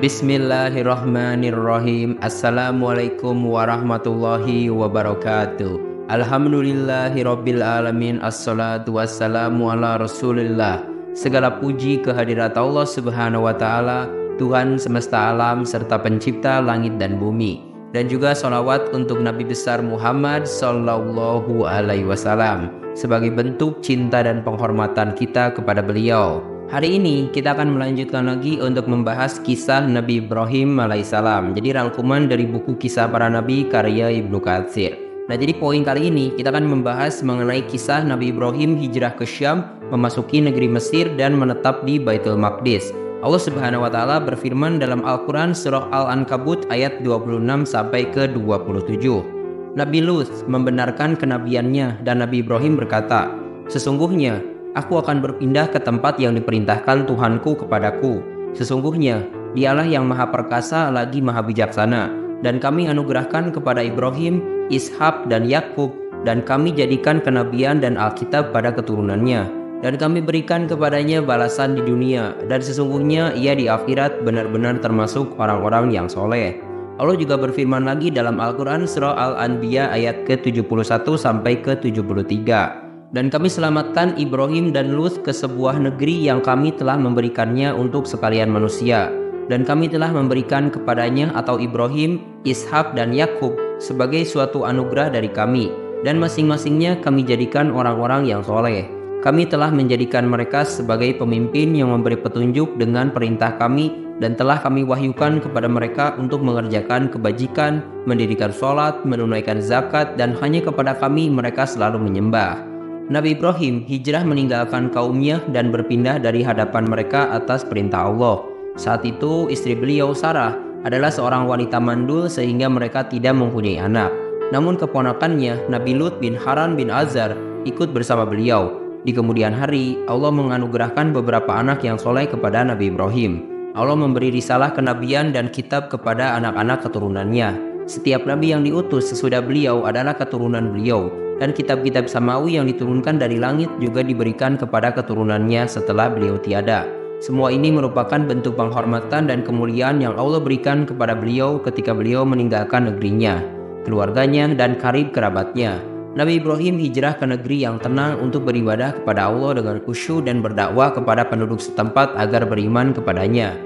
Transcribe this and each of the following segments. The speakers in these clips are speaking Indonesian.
Bismillahirrahmanirrahim. Assalamualaikum warahmatullahi wabarakatuh. Alhamdulillahirabbil alamin. Assalatu wassalamu ala Rasulillah. Segala puji kehadirat Allah Subhanahu wa taala, Tuhan semesta alam serta pencipta langit dan bumi. Dan juga sholawat untuk Nabi besar Muhammad sallallahu alaihi wasallam sebagai bentuk cinta dan penghormatan kita kepada beliau. Hari ini kita akan melanjutkan lagi untuk membahas kisah Nabi Ibrahim alaihissalam. Jadi rangkuman dari buku Kisah Para Nabi karya Ibnu Katsir. Nah, jadi poin kali ini kita akan membahas mengenai kisah Nabi Ibrahim hijrah ke Syam, memasuki negeri Mesir dan menetap di Baitul Maqdis. Allah Subhanahu wa taala berfirman dalam Al-Qur'an surah Al-Ankabut ayat 26 sampai ke 27. Nabi Lut membenarkan kenabiannya dan Nabi Ibrahim berkata, "Sesungguhnya aku akan berpindah ke tempat yang diperintahkan Tuhanku kepadaku. Sesungguhnya Dialah yang maha perkasa lagi maha bijaksana. Dan kami anugerahkan kepada Ibrahim, Ishak dan Yakub, dan kami jadikan kenabian dan Alkitab pada keturunannya. Dan kami berikan kepadanya balasan di dunia, dan sesungguhnya ia di akhirat benar-benar termasuk orang-orang yang soleh." Allah juga berfirman lagi dalam Al-Quran surah Al-Anbiya ayat ke-71 sampai ke-73. Dan kami selamatkan Ibrahim dan Lut ke sebuah negeri yang kami telah memberikannya untuk sekalian manusia. Dan kami telah memberikan kepadanya atau Ibrahim, Ishak dan Yakub sebagai suatu anugerah dari kami. Dan masing-masingnya kami jadikan orang-orang yang soleh. Kami telah menjadikan mereka sebagai pemimpin yang memberi petunjuk dengan perintah kami. Dan telah kami wahyukan kepada mereka untuk mengerjakan kebajikan, mendirikan sholat, menunaikan zakat, dan hanya kepada kami mereka selalu menyembah. Nabi Ibrahim hijrah meninggalkan kaumnya dan berpindah dari hadapan mereka atas perintah Allah. Saat itu istri beliau Sarah adalah seorang wanita mandul sehingga mereka tidak mempunyai anak. Namun keponakannya Nabi Lut bin Haran bin Azar ikut bersama beliau. Di kemudian hari Allah menganugerahkan beberapa anak yang soleh kepada Nabi Ibrahim. Allah memberi risalah kenabian dan kitab kepada anak-anak keturunannya. Setiap nabi yang diutus sesudah beliau adalah keturunan beliau. Dan kitab-kitab samawi yang diturunkan dari langit juga diberikan kepada keturunannya setelah beliau tiada. Semua ini merupakan bentuk penghormatan dan kemuliaan yang Allah berikan kepada beliau ketika beliau meninggalkan negerinya, keluarganya, dan karib kerabatnya. Nabi Ibrahim hijrah ke negeri yang tenang untuk beribadah kepada Allah dengan khusyuk dan berdakwah kepada penduduk setempat agar beriman kepadanya.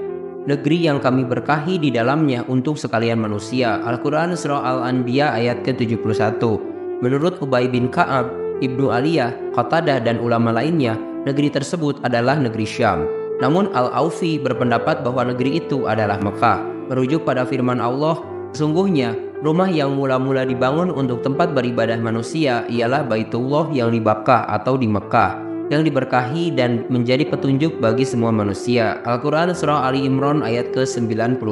Negeri yang kami berkahi di dalamnya untuk sekalian manusia. Al-Quran surah Al-Anbiya ayat ke-71. Menurut Ubay bin Ka'ab, Ibnu Aliyah, Qatadah dan ulama lainnya, negeri tersebut adalah negeri Syam. Namun Al-Aufi berpendapat bahwa negeri itu adalah Mekah. Merujuk pada firman Allah, sesungguhnya rumah yang mula-mula dibangun untuk tempat beribadah manusia ialah Baitullah yang di Bakkah atau di Mekah, yang diberkahi dan menjadi petunjuk bagi semua manusia. Al-Quran surah Ali Imran ayat ke-96.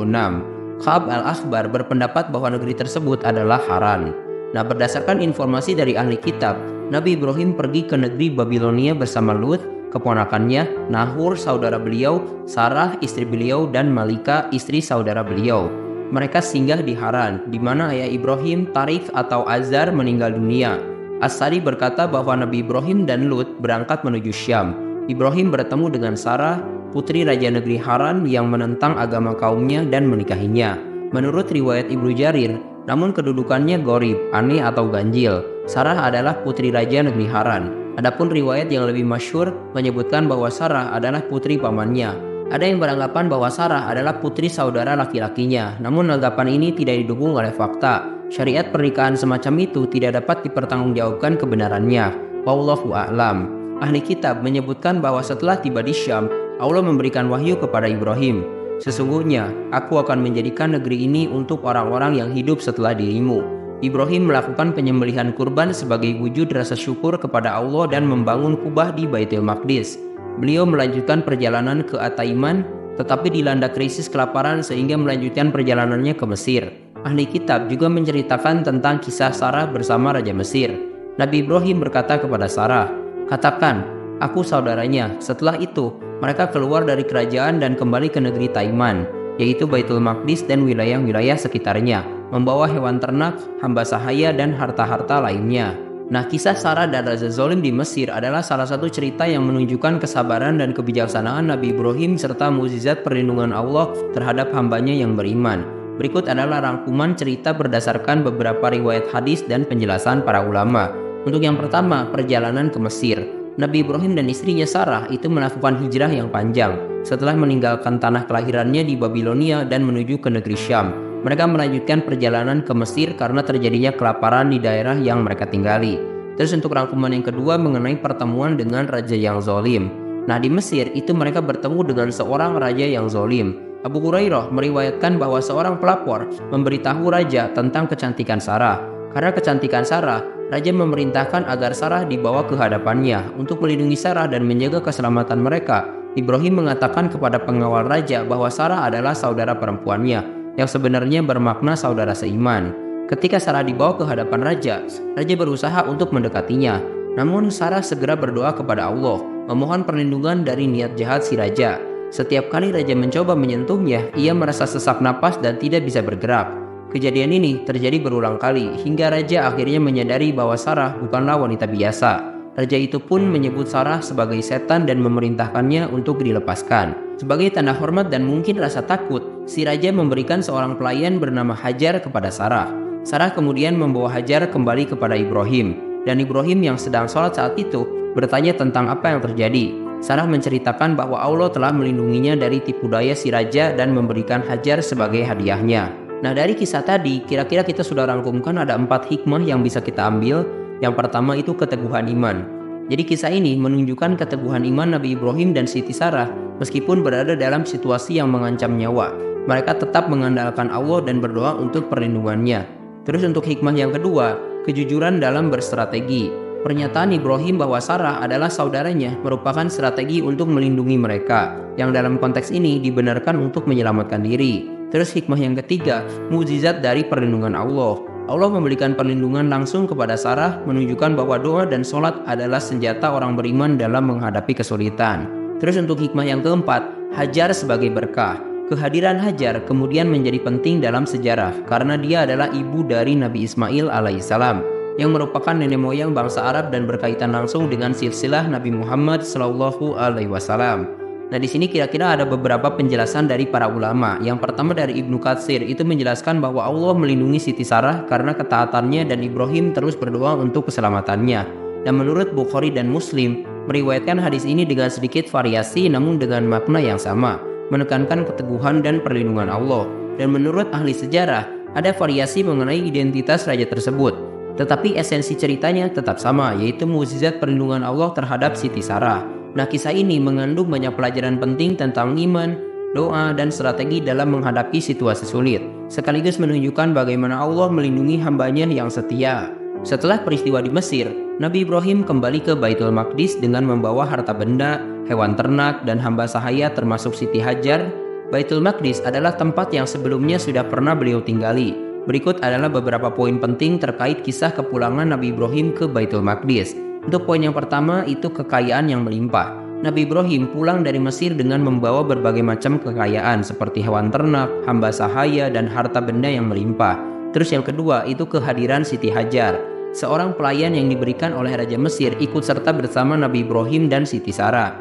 Ka'ab al-Akhbar berpendapat bahwa negeri tersebut adalah Haran. Nah, berdasarkan informasi dari ahli kitab, Nabi Ibrahim pergi ke negeri Babilonia bersama Lut, keponakannya, Nahur saudara beliau, Sarah istri beliau, dan Malika istri saudara beliau. Mereka singgah di Haran, di mana ayah Ibrahim, Tarikh atau Azar, meninggal dunia. As-Sadi berkata bahwa Nabi Ibrahim dan Lut berangkat menuju Syam. Ibrahim bertemu dengan Sarah, putri raja negeri Haran yang menentang agama kaumnya dan menikahinya. Menurut riwayat Ibnu Jarir, namun kedudukannya gharib, aneh atau ganjil. Sarah adalah putri raja negeri Haran. Adapun riwayat yang lebih masyhur menyebutkan bahwa Sarah adalah putri pamannya. Ada yang beranggapan bahwa Sarah adalah putri saudara laki-lakinya. Namun anggapan ini tidak didukung oleh fakta. Syariat pernikahan semacam itu tidak dapat dipertanggungjawabkan kebenarannya. Wallahu a'lam. Ahli kitab menyebutkan bahwa setelah tiba di Syam, Allah memberikan wahyu kepada Ibrahim. Sesungguhnya, aku akan menjadikan negeri ini untuk orang-orang yang hidup setelah dirimu. Ibrahim melakukan penyembelihan kurban sebagai wujud rasa syukur kepada Allah dan membangun kubah di Baitul Maqdis. Beliau melanjutkan perjalanan ke At-Taiman, tetapi dilanda krisis kelaparan sehingga melanjutkan perjalanannya ke Mesir. Ahli kitab juga menceritakan tentang kisah Sarah bersama Raja Mesir. Nabi Ibrahim berkata kepada Sarah, "Katakan, aku saudaranya." Setelah itu, mereka keluar dari kerajaan dan kembali ke negeri Taiman, yaitu Baitul Maqdis dan wilayah-wilayah sekitarnya, membawa hewan ternak, hamba sahaya, dan harta-harta lainnya. Nah, kisah Sarah dan Raja Zolim di Mesir adalah salah satu cerita yang menunjukkan kesabaran dan kebijaksanaan Nabi Ibrahim serta mukjizat perlindungan Allah terhadap hambanya yang beriman. Berikut adalah rangkuman cerita berdasarkan beberapa riwayat hadis dan penjelasan para ulama. Untuk yang pertama, perjalanan ke Mesir. Nabi Ibrahim dan istrinya Sarah itu melakukan hijrah yang panjang setelah meninggalkan tanah kelahirannya di Babilonia dan menuju ke negeri Syam. Mereka melanjutkan perjalanan ke Mesir karena terjadinya kelaparan di daerah yang mereka tinggali. Terus untuk rangkuman yang kedua mengenai pertemuan dengan raja yang zolim. Nah, di Mesir itu mereka bertemu dengan seorang raja yang zolim. Abu Hurairah meriwayatkan bahwa seorang pelapor memberitahu raja tentang kecantikan Sarah. Karena kecantikan Sarah, raja memerintahkan agar Sarah dibawa ke hadapannya untuk melindungi Sarah dan menjaga keselamatan mereka. Ibrahim mengatakan kepada pengawal raja bahwa Sarah adalah saudara perempuannya, yang sebenarnya bermakna saudara seiman. Ketika Sarah dibawa ke hadapan raja berusaha untuk mendekatinya. Namun Sarah segera berdoa kepada Allah, memohon perlindungan dari niat jahat si raja. Setiap kali raja mencoba menyentuhnya, ia merasa sesak napas dan tidak bisa bergerak. Kejadian ini terjadi berulang kali, hingga raja akhirnya menyadari bahwa Sarah bukanlah wanita biasa. Raja itu pun menyebut Sarah sebagai setan dan memerintahkannya untuk dilepaskan. Sebagai tanda hormat dan mungkin rasa takut, si raja memberikan seorang pelayan bernama Hajar kepada Sarah. Sarah kemudian membawa Hajar kembali kepada Ibrahim, dan Ibrahim yang sedang sholat saat itu bertanya tentang apa yang terjadi. Sarah menceritakan bahwa Allah telah melindunginya dari tipu daya si raja dan memberikan Hajar sebagai hadiahnya. Nah, dari kisah tadi, kira-kira kita sudah rangkumkan ada 4 hikmah yang bisa kita ambil. Yang pertama itu keteguhan iman. Jadi kisah ini menunjukkan keteguhan iman Nabi Ibrahim dan Siti Sarah meskipun berada dalam situasi yang mengancam nyawa. Mereka tetap mengandalkan Allah dan berdoa untuk perlindungannya. Terus untuk hikmah yang kedua, kejujuran dalam berstrategi. Pernyataan Ibrahim bahwa Sarah adalah saudaranya merupakan strategi untuk melindungi mereka, yang dalam konteks ini dibenarkan untuk menyelamatkan diri. Terus hikmah yang ketiga, mukjizat dari perlindungan Allah. Allah memberikan perlindungan langsung kepada Sarah, menunjukkan bahwa doa dan sholat adalah senjata orang beriman dalam menghadapi kesulitan. Terus untuk hikmah yang keempat, Hajar sebagai berkah. Kehadiran Hajar kemudian menjadi penting dalam sejarah karena dia adalah ibu dari Nabi Ismail alaihissalam, yang merupakan nenek moyang bangsa Arab dan berkaitan langsung dengan silsilah Nabi Muhammad SAW. Nah, di sini kira-kira ada beberapa penjelasan dari para ulama. Yang pertama dari Ibnu Katsir itu menjelaskan bahwa Allah melindungi Siti Sarah karena ketaatannya dan Ibrahim terus berdoa untuk keselamatannya. Dan menurut Bukhari dan Muslim meriwayatkan hadis ini dengan sedikit variasi namun dengan makna yang sama, menekankan keteguhan dan perlindungan Allah. Dan menurut ahli sejarah ada variasi mengenai identitas raja tersebut, tetapi esensi ceritanya tetap sama, yaitu mukjizat perlindungan Allah terhadap Siti Sarah. Nah, kisah ini mengandung banyak pelajaran penting tentang iman, doa, dan strategi dalam menghadapi situasi sulit, sekaligus menunjukkan bagaimana Allah melindungi hambanya yang setia. Setelah peristiwa di Mesir, Nabi Ibrahim kembali ke Baitul Maqdis dengan membawa harta benda, hewan ternak, dan hamba sahaya termasuk Siti Hajar. Baitul Maqdis adalah tempat yang sebelumnya sudah pernah beliau tinggali. Berikut adalah beberapa poin penting terkait kisah kepulangan Nabi Ibrahim ke Baitul Maqdis. Untuk poin yang pertama itu kekayaan yang melimpah. Nabi Ibrahim pulang dari Mesir dengan membawa berbagai macam kekayaan seperti hewan ternak, hamba sahaya, dan harta benda yang melimpah. Terus yang kedua itu kehadiran Siti Hajar, seorang pelayan yang diberikan oleh Raja Mesir ikut serta bersama Nabi Ibrahim dan Siti Sarah.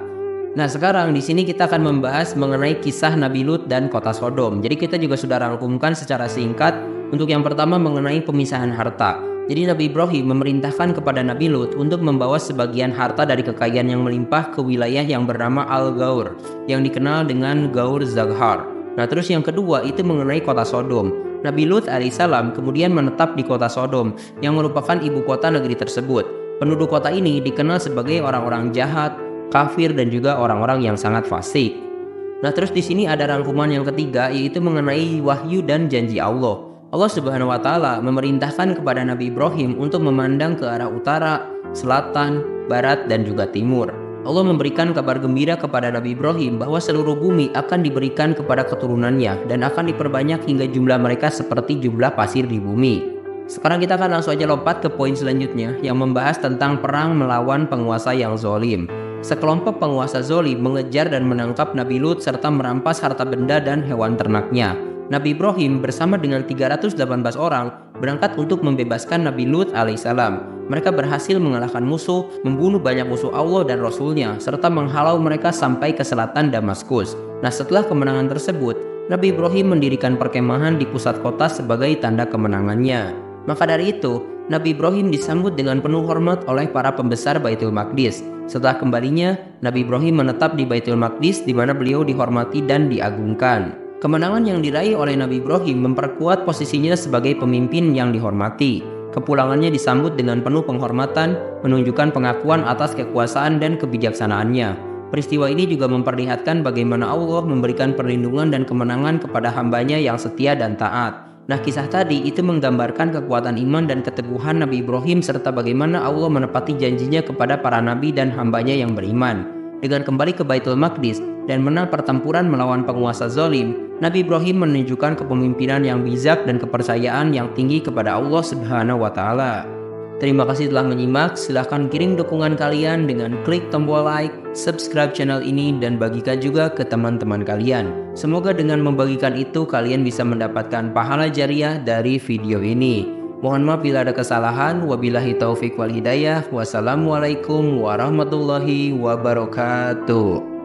Nah, sekarang di sini kita akan membahas mengenai kisah Nabi Lut dan kota Sodom. Jadi kita juga sudah rangkumkan secara singkat untuk yang pertama mengenai pemisahan harta. Jadi Nabi Ibrahim memerintahkan kepada Nabi Lut untuk membawa sebagian harta dari kekayaan yang melimpah ke wilayah yang bernama Al-Gaur, yang dikenal dengan Gaur Zaghar. Nah, terus yang kedua itu mengenai kota Sodom. Nabi Lut alaihissalam kemudian menetap di kota Sodom, yang merupakan ibu kota negeri tersebut. Penduduk kota ini dikenal sebagai orang-orang jahat, kafir, dan juga orang-orang yang sangat fasik. Nah, terus di sini ada rangkuman yang ketiga, yaitu mengenai wahyu dan janji Allah. Allah Subhanahu wa Ta'ala memerintahkan kepada Nabi Ibrahim untuk memandang ke arah utara, selatan, barat, dan juga timur. Allah memberikan kabar gembira kepada Nabi Ibrahim bahwa seluruh bumi akan diberikan kepada keturunannya dan akan diperbanyak hingga jumlah mereka seperti jumlah pasir di bumi. Sekarang kita akan langsung aja lompat ke poin selanjutnya yang membahas tentang perang melawan penguasa yang zolim. Sekelompok penguasa zolim mengejar dan menangkap Nabi Lut serta merampas harta benda dan hewan ternaknya. Nabi Ibrahim bersama dengan 318 orang berangkat untuk membebaskan Nabi Lut alaihissalam. Mereka berhasil mengalahkan musuh, membunuh banyak musuh Allah dan Rasulnya, serta menghalau mereka sampai ke selatan Damaskus. Nah, setelah kemenangan tersebut, Nabi Ibrahim mendirikan perkemahan di pusat kota sebagai tanda kemenangannya. Maka dari itu, Nabi Ibrahim disambut dengan penuh hormat oleh para pembesar Baitul Maqdis. Setelah kembalinya, Nabi Ibrahim menetap di Baitul Maqdis di mana beliau dihormati dan diagungkan. Kemenangan yang diraih oleh Nabi Ibrahim memperkuat posisinya sebagai pemimpin yang dihormati. Kepulangannya disambut dengan penuh penghormatan, menunjukkan pengakuan atas kekuasaan dan kebijaksanaannya. Peristiwa ini juga memperlihatkan bagaimana Allah memberikan perlindungan dan kemenangan kepada hambanya yang setia dan taat. Nah, kisah tadi itu menggambarkan kekuatan iman dan keteguhan Nabi Ibrahim serta bagaimana Allah menepati janjinya kepada para nabi dan hambanya yang beriman. Dengan kembali ke Baitul Maqdis dan menang pertempuran melawan penguasa zalim, Nabi Ibrahim menunjukkan kepemimpinan yang bijak dan kepercayaan yang tinggi kepada Allah Subhanahu wa Ta'ala. Terima kasih telah menyimak. Silahkan kirim dukungan kalian dengan klik tombol like, subscribe channel ini, dan bagikan juga ke teman-teman kalian. Semoga dengan membagikan itu kalian bisa mendapatkan pahala jariah dari video ini. Mohon maaf bila ada kesalahan. Wabillahi taufik wal hidayah. Wassalamualaikum warahmatullahi wabarakatuh.